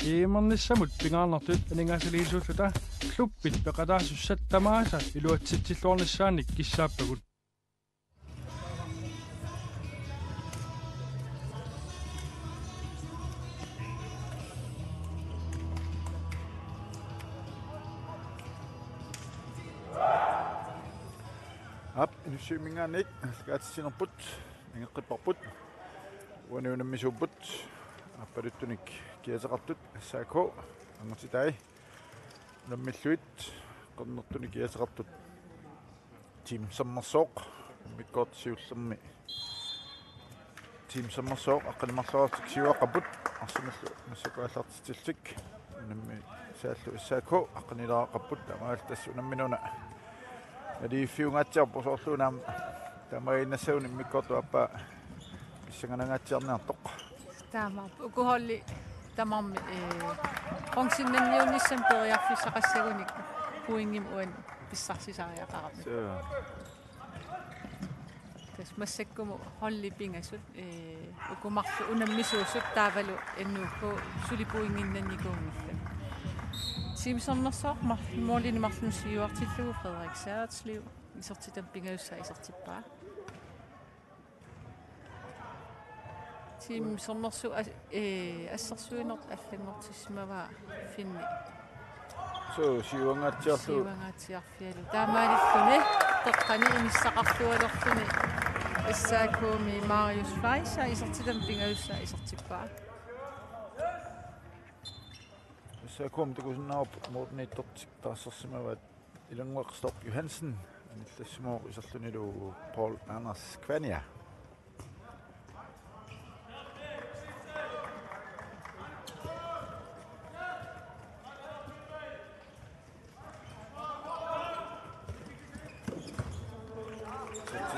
Iimernissамут пингаарнартут анингаасалиисууллута луппит пеқалаасуссаттамааса илуатситсиллуорнissaанник киссааппагут ап инуссуимингааник скаатсинерпут ингеққиппарпут уануунаммисууппут аппалуттуник киасеқартут ассаако ангутитай наммиллуит қорнертуник киасеқартут тим саммерсооқ миккоортсиуллерми тим саммерсооқ аққалимарлуартик сиуаққапут арсималлу массакуаллартитиллик намми сааллу ассаако аққанилааққаппут тамаалтассу намминуна Fiungatsiarpu soorluunam tamainnassauuni mikkortu appa issanganangatsiarniartoq taamarpu ukuholli tamarmi qongsinnanniunissam periarfissaqassagunik puingim uan pissarsisaariaqarami tas massakkumu holli pingassut ukumarlu unammisuussut taavalu annuukku sulipuinginnannikuungilla Simsommersoq morlini marlunsiuartillugu Frederik Saatsliv isortitam pingaussa isortippaa Simsommersu assarsuinert аллангортисмава финни so siuangatsiarfialu taamaalilluni teqqani imissaqarlualorluni assaakuumi Marius Fleischer isortitam pingaussa isortippaa Så kom det kun op mod netop der så simpelthen i den workshop Johansen en lille små så stod det Paul Anders Kvania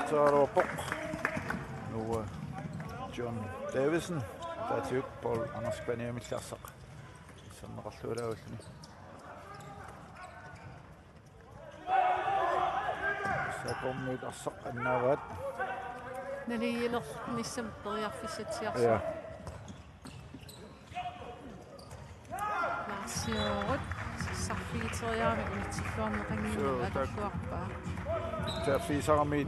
så der på nu John Davidson der til Paul Anders Kvania med klasser Sanneralluulaulni Sakommuut arsaq annaavaat naliiler nissam periarfissatiarsa ja Larsiorut sarfiiteriaami unitsilluarneqangiinna atorluarpaa Tarfiisaramiit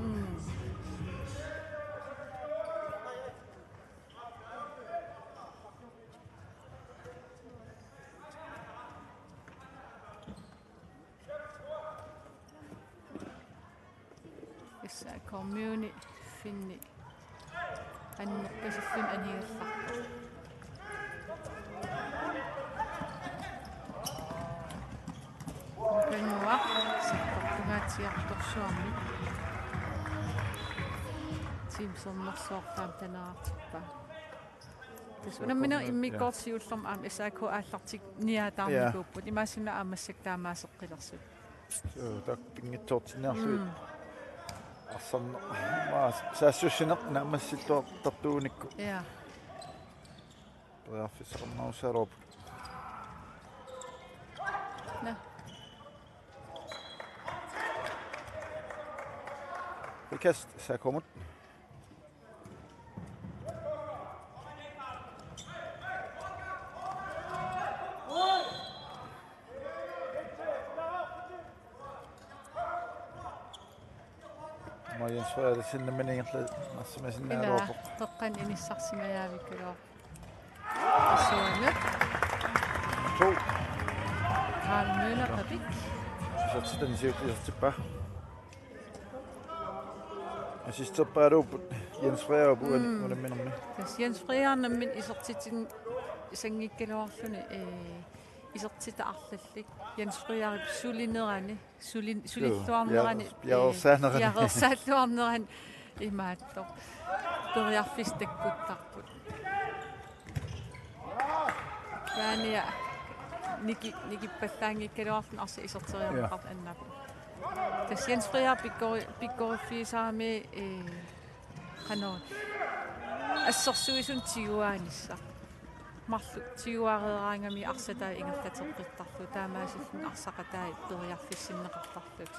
Kommune finni annerpasillun anigallarpa Kanua sapportungaatiartorsuarmi Simsommersoortaam tanaartippa Tas unammina immikkoorsiullerma aam SAK aallartik niataarmikuupput imaassima aammassak taamaaseqqilersut tak pingitsoortinnerluit Arsan saassussineq naammassilluar tartuunikku ja Periarfissaqarnarusarup na Ikast saakomut Marius Frederik sinnemminingерли массимасиннаалуарпоқ теққан инissarsimajaavikkuloor асуунат 2 Karl Møller Fabrik сатситанисиутиертиппа ассистерпаалуп Jens Freerup уламминерми тас Jens Freerup иsortitin сангиккалуарлуни isortitaarlallik Jens Freerup sulinerani sulilluarnerani jarersaалluarnerani imaattor periarfistakkuttарput yaania nikippallаангиккалуарлун арса isorteriarneqart annapu tas Jens Freerup pikkorifiisaami qano assorsuisun tiguaanissa Marlu tiguareeraangami arsataa ingertateqqittarlu taamaasillun arsaqataa periarfissinneqartarlut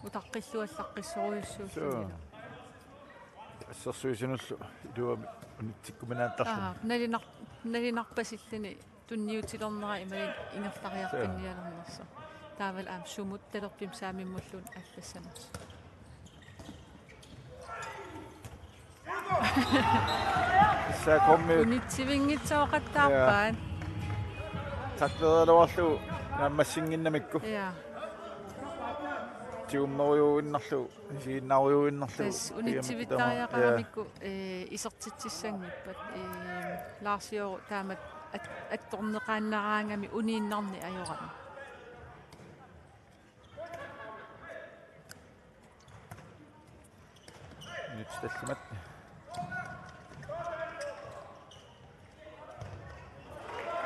utaqqilluallaqqissoruissuulluna ассерсуисинуллу илуами унитсиккуминааттарлу налинар nalinarpasillani tunniutilerneraa imalin ingerlariarpinnialernersa taaval aam sumut talerpim saamimmullun аллассанерс Så kommer ju unitsivinngitsaoqattaarpaan taklederluarlu nammassinginnamikku ja tiummerujuinnerlu siinnarujuinnerlu tas unitsivitariaqaramikku isertitsissangippat laarsioro taamat attorneqaannaraangami uniinnarni ajorami nyt tallumat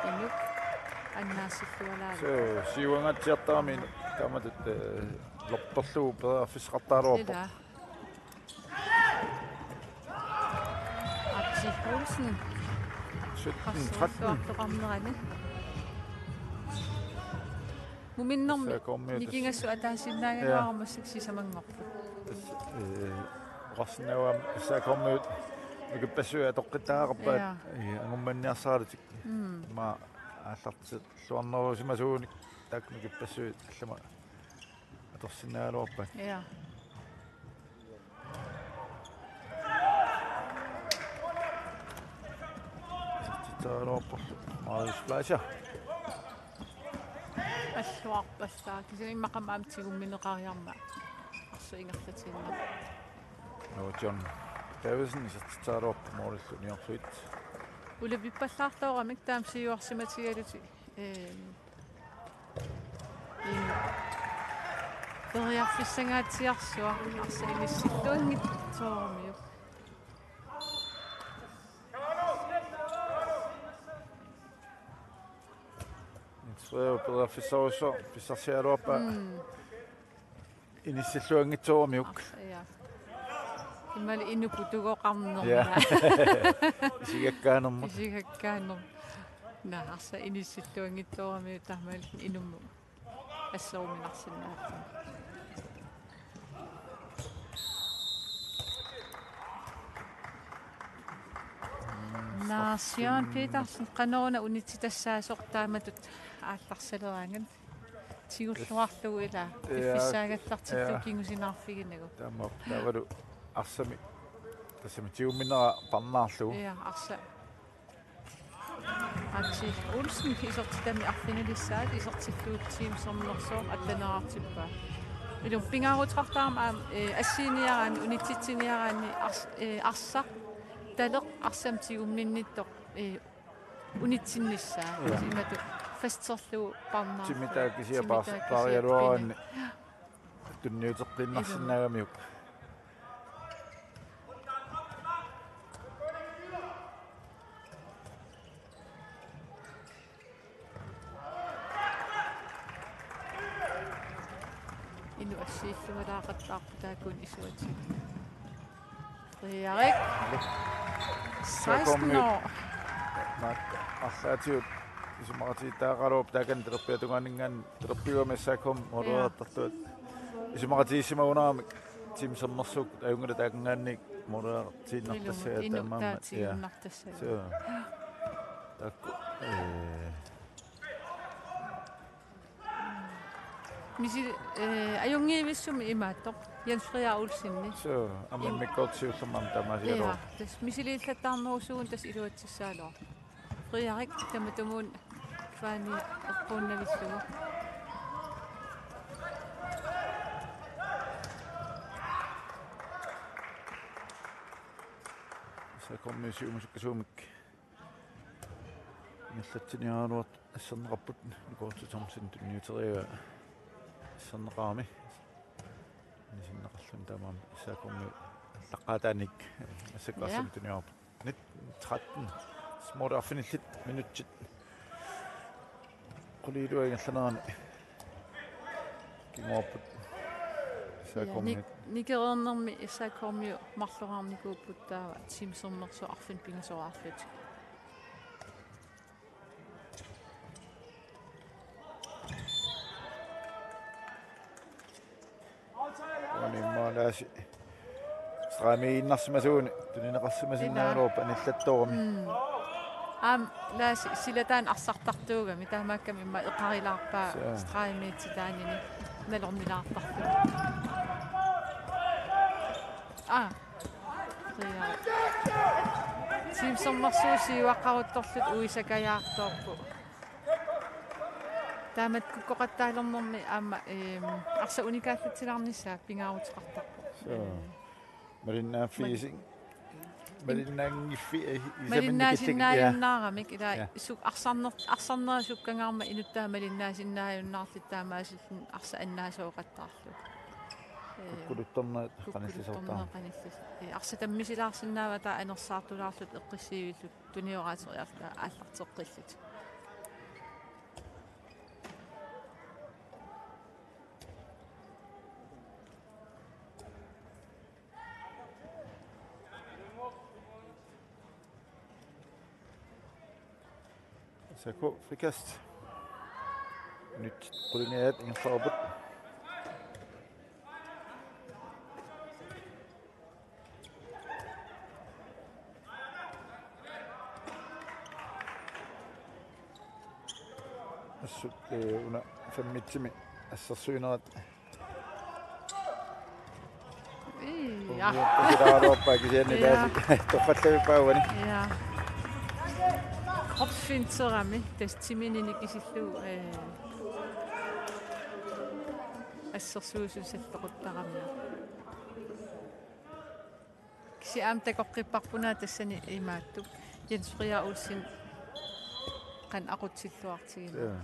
inuk annaassiffualaala so siuangatsiartaramin taamatut lortorlu peerfisqartaaluarpo ila Olsen 17-13 13 muminnermi Så kommer jo nikingassu ataasinnaangaluarmassik sisamangorpu rasnauam så kommer jo vi besøge toqqitaaqarpaat angummanniarsaalitik ma аллартит суарнерусимасууник таакнуки пассуит аллама аторсинааluarpat ja titaaluarpo Marius Fleischer аллуарпассаа кисиммақамаам тигумминеқариарма арсу ингерлатинна no John Davidson titaaluarpo Morilluniorsuit улавиппаллаартоорамик таам сиуарсиматигалути периарфиссангаатиарсуа арса илиссиллуангит тоормиу Sveo perfisoso pisarsialuarpa inissilluangitsoormiuk ja имали инупу тугоқарнерма isigakkaanермут исигаккаанер наарса иниссиллуангитсоорами тамаал инумму ассеруминарсиннаатта Naasjaan Petersen qanoona unitsitassaasoq taamatut аалларсалераанган тигуллуарлугу ила пиффисаагаллартиллу кингусинаарфигинагу тамма тавалу арсами тассами тиумминера парнаарлугу я арса атси Olsen исертитами арфиналиссаат исертиллуут тимсернерсоо алланераартиппаа илум пингаарутартаарма ассиниараани унитситсиниараани арса талеқ арсам тигумминниттоқ унитсинниссаа имату фастерлу парнаа тимитаакисиа париалуаранни тунниутеққиннарсинаагамиук ину ассииллуалаақаттаарпутаакуун исуати Frederik 16 år арлаатиут исумаратиитаагалууп таакан терпиатугаанингаан терпиуамассаакум модерааттартуат исумаратииссимагунарамик тимсернерсук аюнгала таакангаанник модераартииннартассага таамаама инуктаатигуннартассага такку миси аюнгиивиссуми имааттоқ Jens Frederik Olsenni so аммиккортсиуллермам тамасиалоо ja тас мисилииллаттаарнерусуун тас илуатсиссаалоо Frederik таматумуун фаани эрпууннависсугу сакоммисиумусуккасуумик ниллатсиниааруат ассернеқарпут никоортутормсин тунниутерига ассернеқарами нисиннеқарлун таамаам исаакомми лаққаатааник ассаккарсам туниарп нит 13 смора финиллит минутчит qulиилуагалланаани кингоорпут исаакомми никерернерми исаакоммиу марлораарникууппуттаава тимсернерсу арфин пингасораарлут анимаалааси страмииннарсимасууни тунинеқарсимасиннааруупа ниллатторми لا سيلتان أصحتقتوغا متى ما كم إما إقاري لعبا سترايميتي دانيني نلعب لعبتقتو تيم سمرسوسي وقعوا الطرفت ويسكا يعطوكو تامت كوكوكتا لهم أما أرسأوني كاثت سلامنسا بيناو تقطقو مرينا في مرينا في مرينا سنايا نارمك إذا سوق أحسن سوق كان عم إنتا مرينا سنايا نارت التاماس أحسن الناس وقطعلو كلتنا قناتي سلطان أحسن تمشي لأحسننا وتا أنا صارتو لأحسن القصي الدنيا وعاصر أحسن قصي سأكون في كاست قلنيات إن صابت una femmittimi assassinat. Ja. Daar op gezien dat toch wat te bouwen. Ja. Kropsfindsarami tastimininikisillu ассерсуусусаллоқуттарамна киси аамтакоққиппарпунаа тассани имааттук Jens Fria Olsen қан ақутсиллуартигина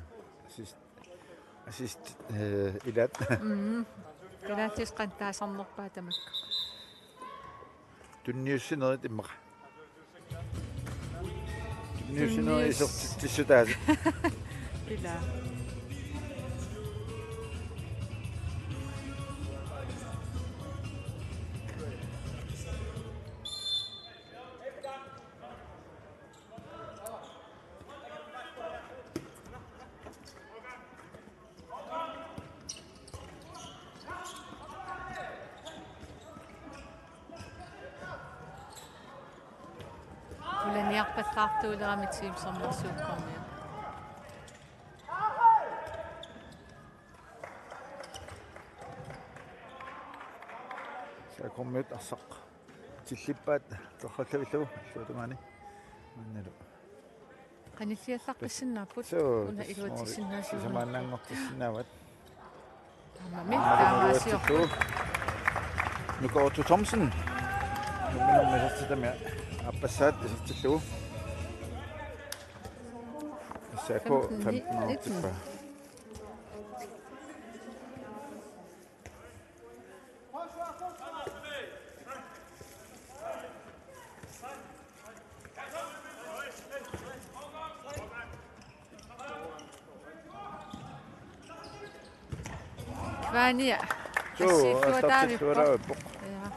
assist илат галатис қан таасарнерпаа тамакка tunniussineret immaq tunniussineret isertissutaas ila Ulaniarpallaartuulerami tiim sommersuukkornia сакормит арсақ тиллиппаат торраллавиллу аллуутамаани манналу qanilliallaqissinnaaput una iluatissinnaasiuna самааннаангортиссинаават taamaasior нукооту Thomsen нуминэрмисартитамиа аппассаат исертиллугу сако 15 типпа Vania. Så startet på. Ja.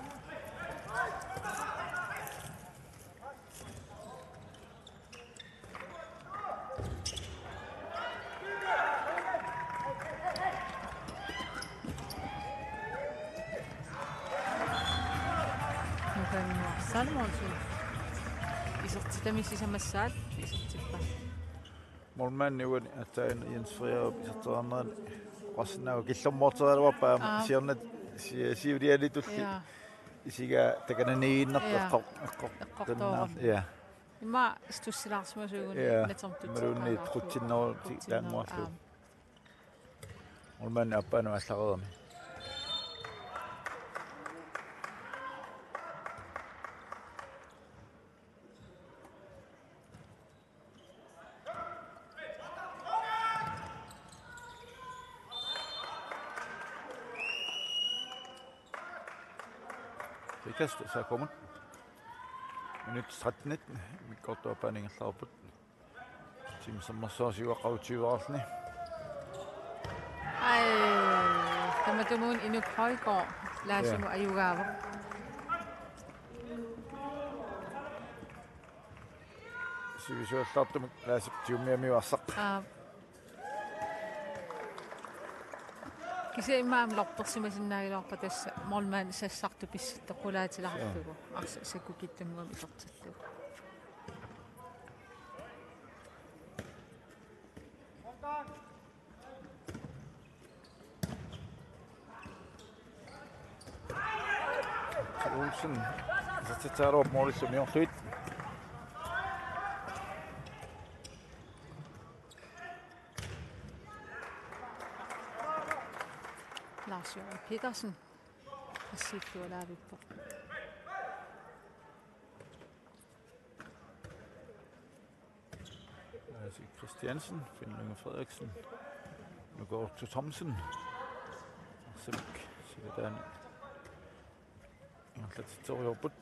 Nu kan vi have salmonsul. Isortitamisi samassaat, isortippa. Målmanden jo at Jens Fria isortiranneraan qassnaagu killormoorterialuarpaa siornat siulialitulli isiga takananiinnerteqqor ja imma stussilaarsumasuguni natortut maluunni trutsinnerti taanguarlu Målmanden appaanu аллареерми Kast så kommer. Minut 13 vi går op på en slapet. Team som massage og qautyuarlni. Ai, tamatumun inuk hoiqo laasimu ayugaava. Sivisuallartum laasip tiumiamiuarsaq. Kisa imaam lorpersimasinnaagilorpa tassa molmaan sassartu pissittoqulaatilartugu arsa sakukittamugam isortillu Olsen. Så tager op målet som jeg flyt. Lars Jørgen Petersen. Og Sigurd der er vi på. Christiansen, Findling Frederiksen. Nu går til Thomsen. Simk, sådan. Jeg har lidt til at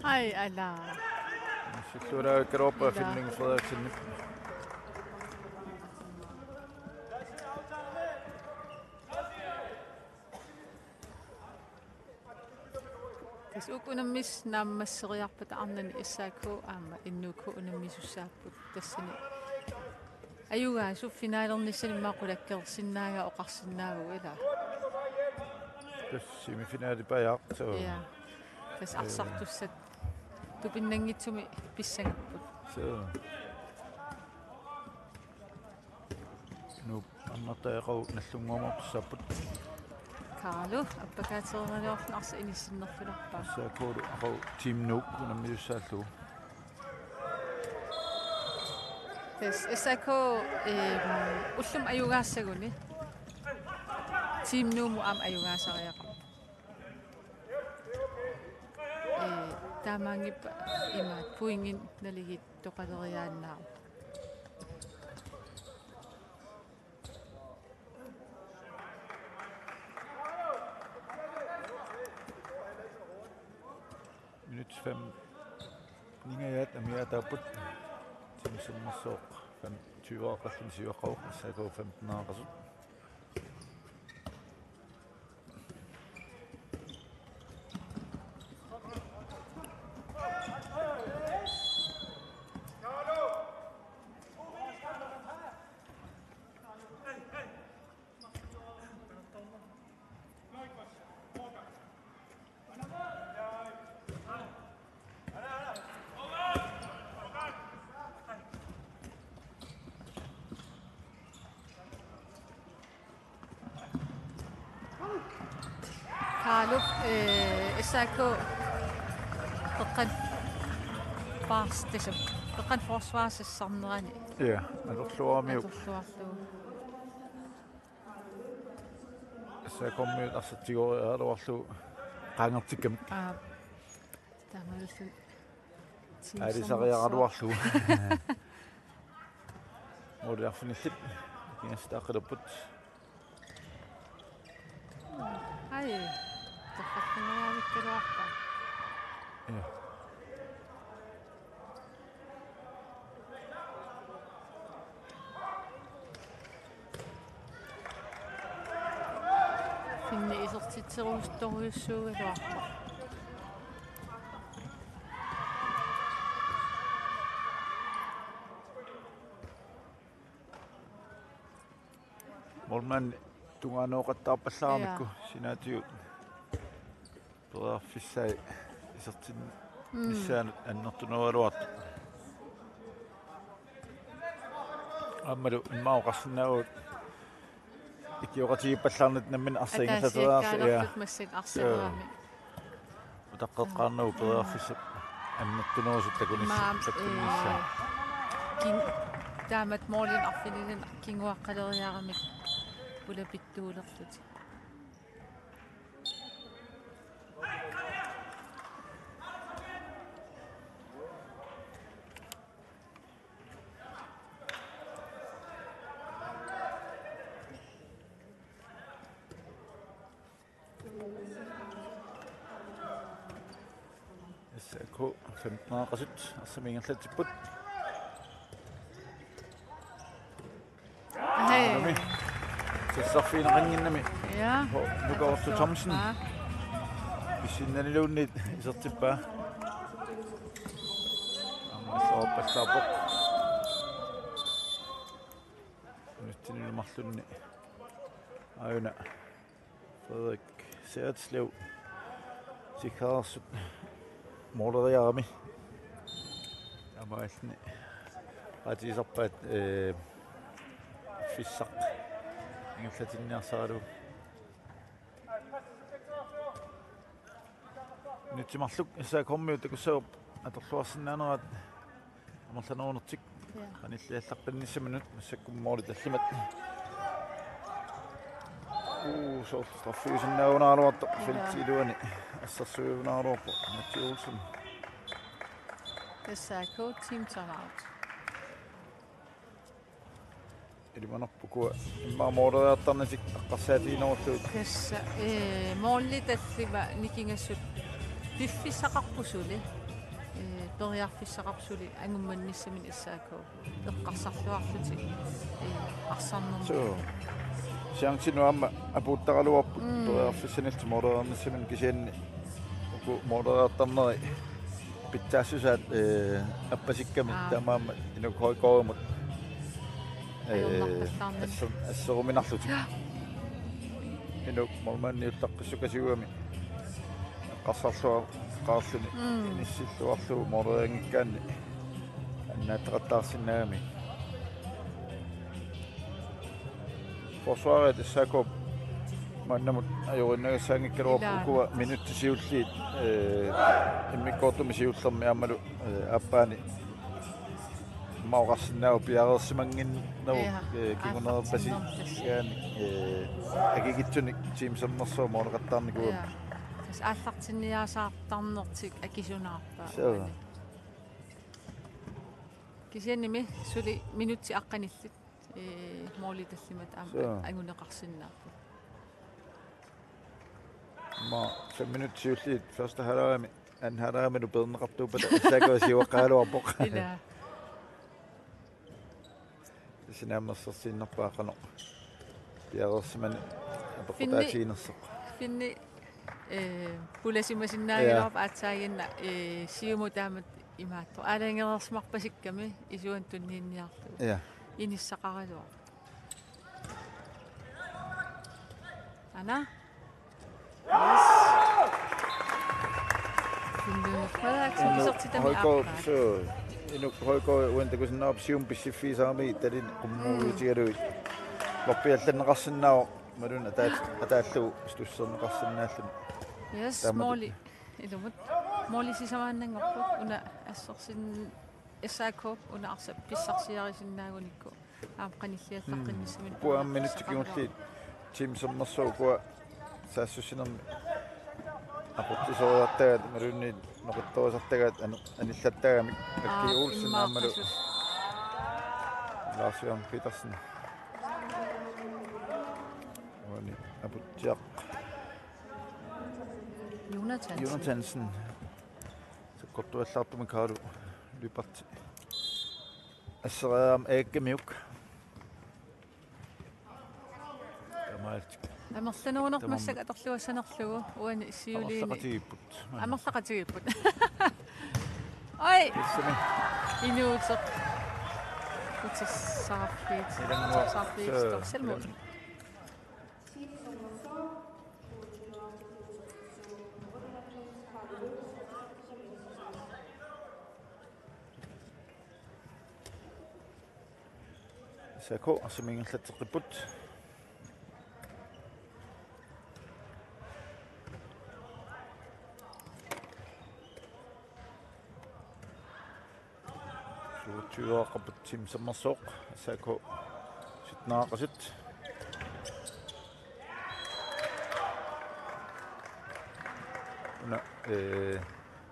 Hej, Allah. Så slår der ikke op af Findling Frederiksen. Kes ukunammis nammasseriarpat arnani issaakku aama innuukku unammisussaaput tassani ayugaa su finaalernissani maaqulakkersinnaaga oqarsinnaagu ila Semifinaali bajaq så ja kes arsartussat tupinnangitsumi pissagapput så nu annartaaqaru nallungormartussaapput Carlo appakaateriorniorfun arsa inissinnerfilarpaa så kodu aqaru team nu unammiussaallu kes issaakku ullum ayugaassaguni team nuumu am ayugaasariaqar taamaangippa imaat puingin naligit toqaleriaannaa minut 5 ningayat amia taaput timsummassoq 25 qassisiuqqaruq issaakku 15 qassut Carlo issaakku teqqan parstisum teqqan forsvarsissarnerani ja alorluarmiu atorluarlugu issaakkommiut arsatsigorialuarlu qaangertikkam taamalussun aalisariaraluarlu modiarfinillip kingastaaqqilupput Hej. Det er faktisk noget, vi kan gøre. ja Finde isortitserustorjussuu aluarpa. molman tungaanoqattaarpallaarmikku sinaatiut perarfissai isertin missaanut annertunualuartu аммалу иммаоқарсинаавут икиоқатигиппаллаарнат наммин арсаингасатераарса я массак арсараами утаққеққарнау перарфиссап аннертунуусуттакунissаа кин таамат моолин арфилилин кингуаққалериаарамик пулапиттуулерлути SK 15 qasut arsamingerlattipput Hej. Sissarfiineqanginnami Ja. Lukortu Thomsen isinnaniluunnit isertippaa аммассаорпаллаарпоқ нуттинилмарлунни аюна Frederik Sertslev Tikaarsut mooleriarami amaalni qatisarpaat fissaq ingallatinniarsaalu nutimarluk isaakormiu takussaup atorluarsinnaaneraat амерлануунертик каниллиаллаққинниссаманут массаккуммооли таллимат шорт страффиусиннаагунааруарта филтилуани ассарсуйунааруарпо Matti Olsen SRK team timeout. илиманарпукуа иммаамоолериартарнасик аққарсаатиинеруллуут Касса моолли таллима никингассут пиффисақарпусули периарфиссақарсули ангумманниссамин SRK эққарсарлуарлутик арсарнерми сиангсинуамма апууттаралуарпут периарфиссаналти моолериарнассамин кисианни уку моолериартарнери питтаассусаат аппасикками таамаама инукхойкоормут ассеруминарлутик инук молманниултаққиссукасиуами эққарсарлуа qaarluni inissилluarlugu moreangikkaanni annaataqattaarsinnaagami forsvaret SRK mannamut ajorinnagassaangikkaluarpukua minuttisiulliit immikkoortumisiullermi aammalu aappaani maoqarsinnaagu piareersimanginneru kingunerpasi yaani agigitsunik teamsammersua moneqattaarnikuam ааллартинниаасаартарнертик акисунаарпаа кисианними сули минутти аққаниллит мооли таллимат аама ангунеқарсиннаарпа ма 5 минутсиуллиит første halvøjmi anden halvøjmi du bedneqartuupata issaakuasiuaqqaaluarpoq ила синаммерсерсииннерпаақано пиареерсимани апоқутаатиинерсеқ финни пуласимасиннаагиларпа аатсаагинна сиуму таамат имаатто аалангерерсмарпасикками исуан тунниинниарту я иниссақаралуа ана инук хойко уентакусиннаап сиум писсиффисаами талин qummuutigaluit лорпиалланнеқарсиннао малун атааллу стуссернеқарсиннааллун yes моли илумут моли сисамааннангорпут уна ассерсин SRK уна арса писсарсиарисиннаагуникку аапқаниллиаллаққиннссамин пуам минуттикиуллиит тим соммерсуу куа саассусинерми апоттисориартагаат малунни ноқиттуасартагаат аниллаттагами акки Olsen аамалу Lars-Jørgen Petersen вани апоттиақ Jonathansen så kortuallаарtumi kaalu lyparti asseraam aakkamiuk тамаалти амерлануунермассак аторлуассанерлугу уани иссиулиини амерлақатигиппут амерлақатигиппут ой иссами инуутеқ утиссаарфиит торсарфиит SRK asumingillatteqqipput suutuaqapput tim sammersoq SRK sitnaaqasit una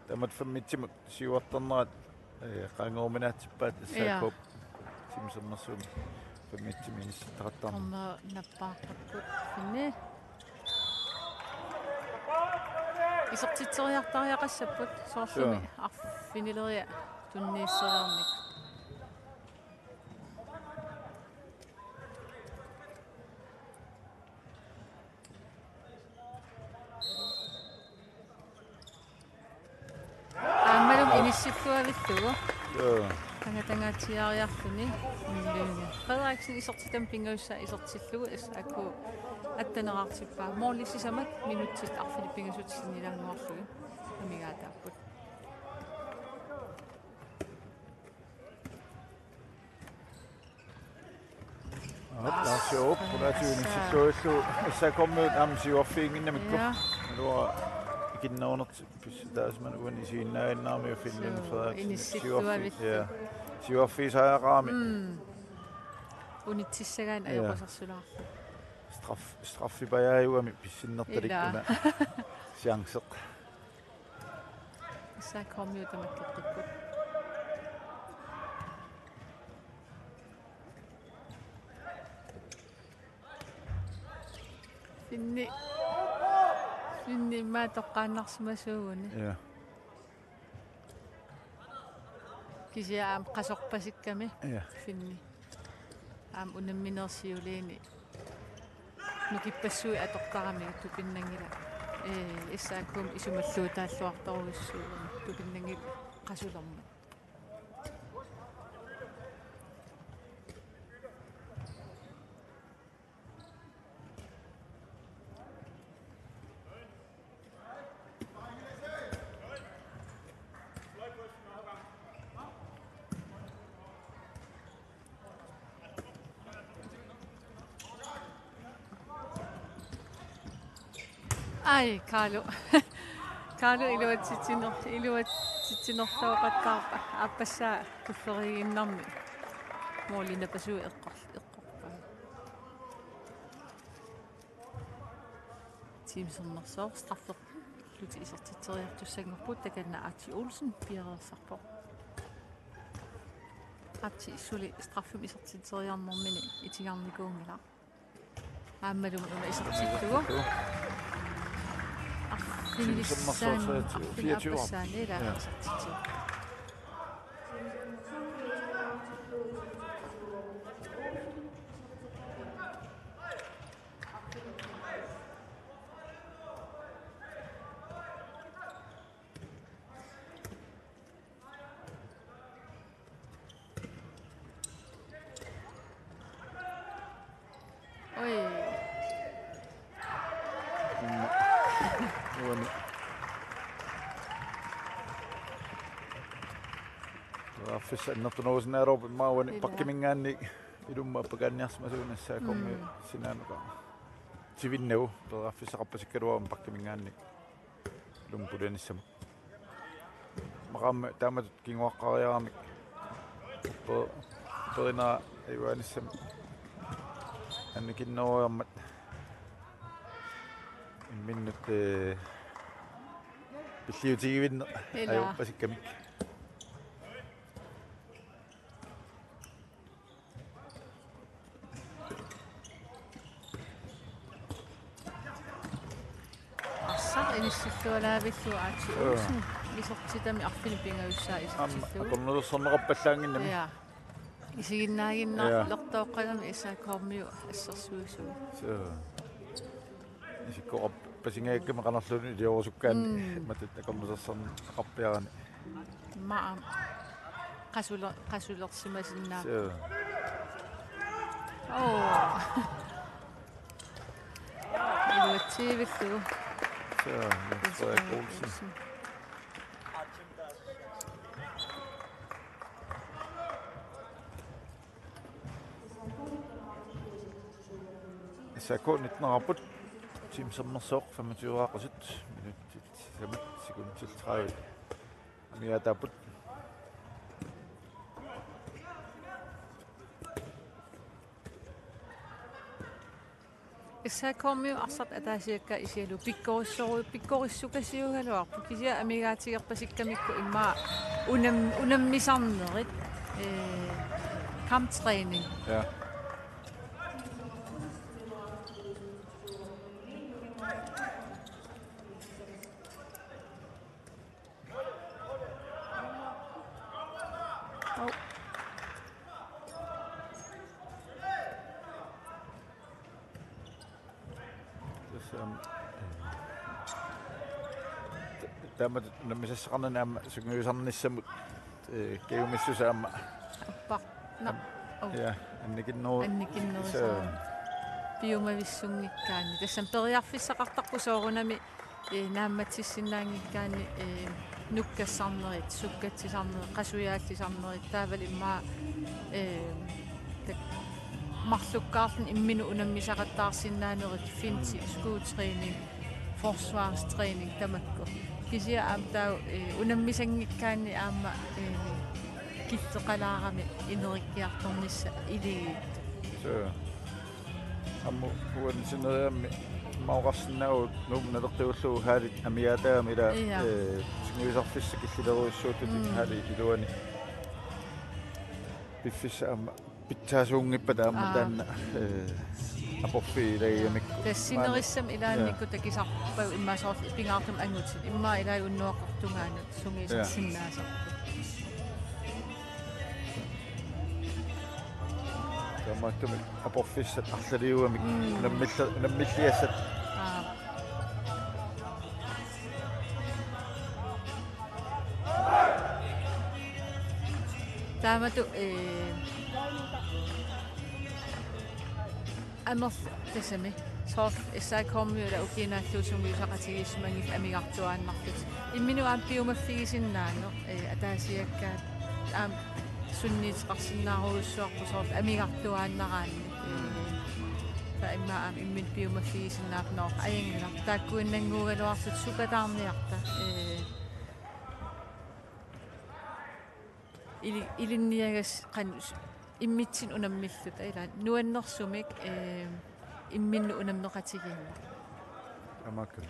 tamat fammitsimut siuartarnerat qaangeruminaatippaat SRK tim sammersuum fammitsiminissittaqattarna орна наппааққаккут финни исертитсериартариақассаппут соорлуми арфинилерия туннииссериарник аамалум иниссиппуавиллугу тангаатиариарлуни Frederiksen исертитам пингауssa исертиллугу SRK аттанераартиппаа моолисисамак минутсит арфилиппингасутсинилаангуарлуги амигаатааппут Lars op, og der er jo en situation, så kommer ud om syvårfingen, men du har ikke nogen, der er man uden i sin nærmere med at finde den for syvårfing, så er jeg ramme. Unitissagain ajorasarsular. Straffi bare jo om pissinnertalikuna chancer. Så kommer jo tamakkaqqipput. Finni ma toqqaannarsimasuuguni. Ja. Kisiaam qasorpasikkami. Ja. Finni. Am unamminersiuliini. Nukippassuи atortarami tupinnangila. Issaakum isumalluutaalluartoruissuugun tupinnangil qasulerma. Ai, Carlo. Carlo iluatsitsinortauqatkaarpa aappassaa tulleriginnarmi. Moolinappasuu eqqorpaa. Teamsernersoor straffer luti isertiteriartussangorput takanna Arti Olsen piarersarpo. Arti suli straffum isertiteriarnermini itigarnikuungila. Aammalum una isertittugu. Teamsernersoor 24 år. Nottunousin Euroopan maawani pakkimingaanni ilumma paganniarsmasuunassa kommi sinanuqa sivinnau peraffissaqappasikkuluam pakkimingaanni lumpulanissamu maqamma taamatut kinguaqqariaramik perina ayuanissam annikinnoruammat minnut pilliutigivinne ajuppasikkami Inissillualaavillu Arti Olsen isortitami arfilipingayussaa isortillugu. Aqornulusorneqappallaaginnami. Ja. Isiginnaaginnar lertooqqalami issaakkormiu assersuusugu. Så. Isikko passingaakkamme qanarluni iliorusukkaanni matut aqornusersorn qappiarani. Maam. Qasulersimasinnaa. Så. Iluatsiivillugu. Så, Frederik Olsen. Så kun 19 rapport. Teamsernersoor 25 qasut minuttit 5 sekundtil 30. Amigaataaput Issa kommiu arsat ataasiakka isialu pikkorissukasiugaluarpu kisia amigaatigerpasikkamikku imma unammisarnerit kamptræning. Ja. Tämä missäsaqarnanaamma sugniusarnissamut kiumissusaamma Appa. No. Ja, annikinneru. Annikinnerusaa. piumavissungikkaani tassam periarfissaqartarpu soorunami naammatissinnaangikkaani nukkassarnerit sukkatsisarnerit qasuyaattisarnerit taaval immaa mарлуккаарлун иммину унаммисақаттаарсиннаанерит финти скуутреенинг forsvarstraining tamakku kisia amtau unammisangikkaanni aamma kitteqalaarami inerikkiartornissa iligiit so ammu uansinerammi mauqarsinnau nuumnalertiullu haalit amiataami ila singuisarfissa killaleruissuututik haali iluani piffissa amma pittaasuunngippa taamma taanna aporfiilagiamikku tassinnerissam ilaannikku takisarpau immasoorl pingaartum angutit imma ilai unnuaqartungaanut sungiisarsinnaasarpu tamattumi aporfissat arlaliuamik nammilliassat taamatu Anders tasami soorl issaakommiula ukiinaattuusungiusaqatigismangif amigartuaannartut imminu aampiumaffigisinnaanno ataasiakkaat aam sunniiteqarsinnaaruussuarpu soorl amigartuaannaraanni fa imma aam immin piumaffigisinnaapnoor ajangilaq taakkuinnanguugaluarsut sukataarniarta ilinniagas qan immitsin unammillut ila nuannersumik imminnu unamneqatigiinna amakku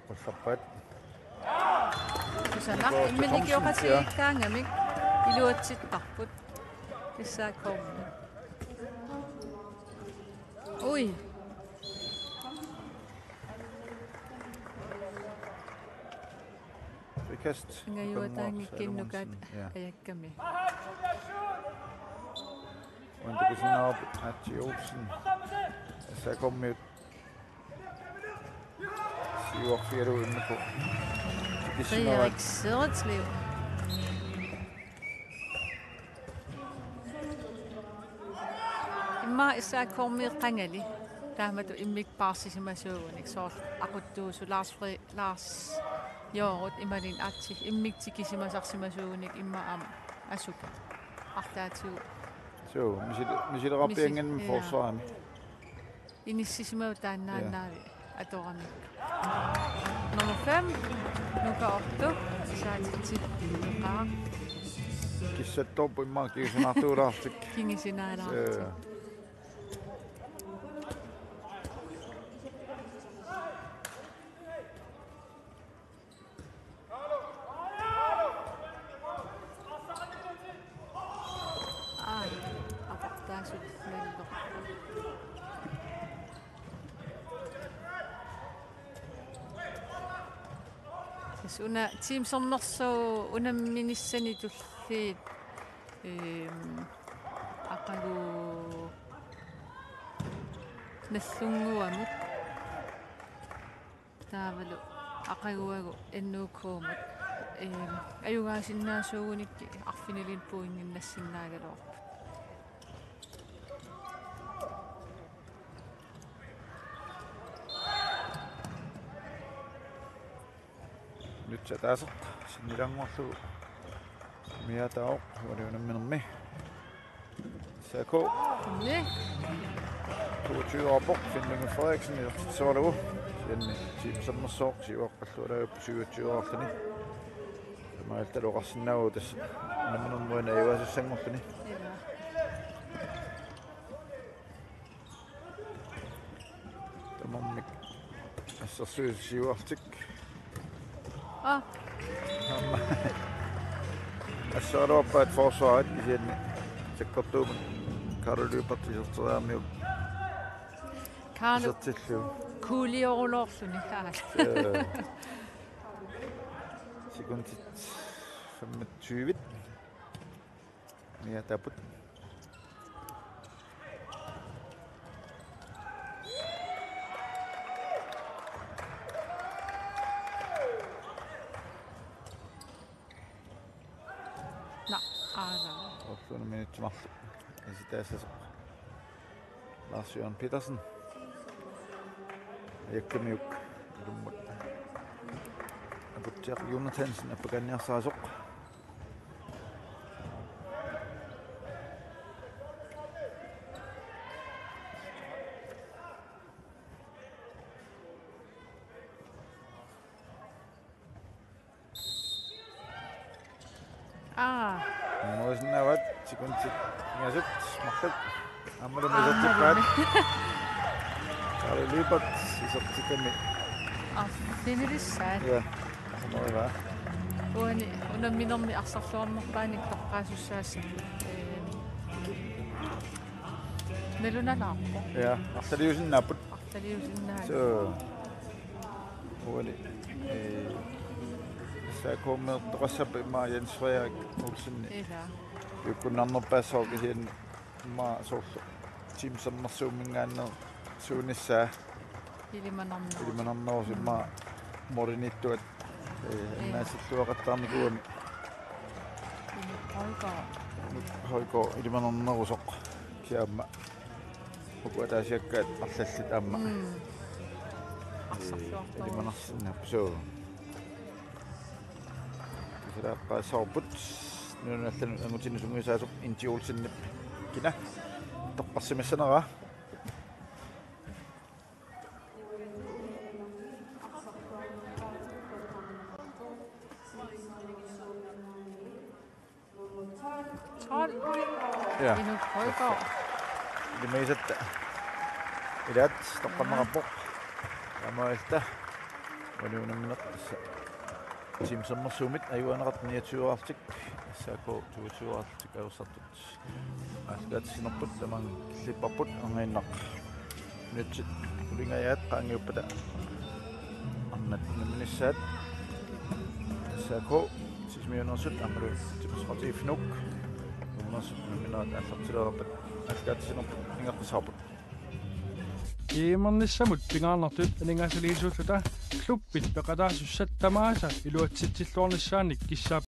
qullarpat tusanaq imminikioqatigiikkaangamik iluatsittarput issaakormi ui ngayuataangikkinnukaat ajakkami Wantakusinnaarpu aatsiuutsin assakommiut siuarfialuinnaku Frederik Sørenslev imma issaakormiit qangali taamatu immikpaarsisimassuugunik soorl aquttuusu Lars Jorut imalin atsi immiktikisimasarsimasuugunik imma am asuka artaatiu so misilerappiangan forsvaarami inissisimaw taannaannaavi atoramik nummer 5 nummer 8 saatitsit qaa kissattorpu imma kiisunartuulaartik kingisinaalaartik una teamsornerso unamminissani tulliit aqagu nallunguamut taavalu aqaguagu ennuukkuumut ayugaasinnaasuugunikki arfinilin puinginnassinnaagalorpu nyt se tässä sinnilanguarlu miatao uliunamminermi sako ne 22 år bort Findlinge Frederiksen i Sorlevo sen teamsornerso siuaqqalluulaappu 27 årluni maaltaluqarsinnaagu tass namminermuina ayuasissangorluni tamarmik assarsuus siuartik Assaruappaat forsvaret isianni sakkortuumun Karoliupartiserteriarmiu Karlu kuuliorulorluni haal sekuntit 25 miataput minutsumarlu asitaassasuq Lars Jørgen Petersen yakkamiuk ilummut aputtiaq Jonathansen appakanniarsaasuq Moisnavat sikuntit ngasut makkat amalu mesattipaat lipat isaqtikami Finnissaat ja moiva uani unamminermi arsarluarnerpaanik toqqaasussaassa melunalaarpo ja artaliusinnaaput artaliusinnaat so uani saakoommeertoqassapa maa Jens Frederik Olsenni ila yukkunnarnerpaassooqisiin maa soorlu teamsammersuumingaanner suunissaa ilimanarnerus maa morinittuat naasittuaqattaarnikuami hoiko ilimanarnerusoq kiaamma uqataasiakkaat arlallit aamma ilimanarsinnap soo Qaasaarput nunallan angutinu sungisaasuq intiulsinnip kina toqqarsimassanera ja inut hoiko limaisatta ilat toqqarnerappoq amailta wanuunamneqissa Teamsammersuumit ayuanerat 29-artik saako 22-artik ajussartut aasgaatissinerput lamang lipparput angiinnaq nutsit ulingayaat qaangiuppata arnat naminissaat saako 6 millionersut amalu tipsqatiifnuk ummersut naminaat аллартилераппат аасгаatissinerput ingaqqisaarput Kiimernисsamут пингааннартут анингаасалиисууллута клуппит пеқатаасуссаттамааса илуатситсиллуорнissaanник киссаап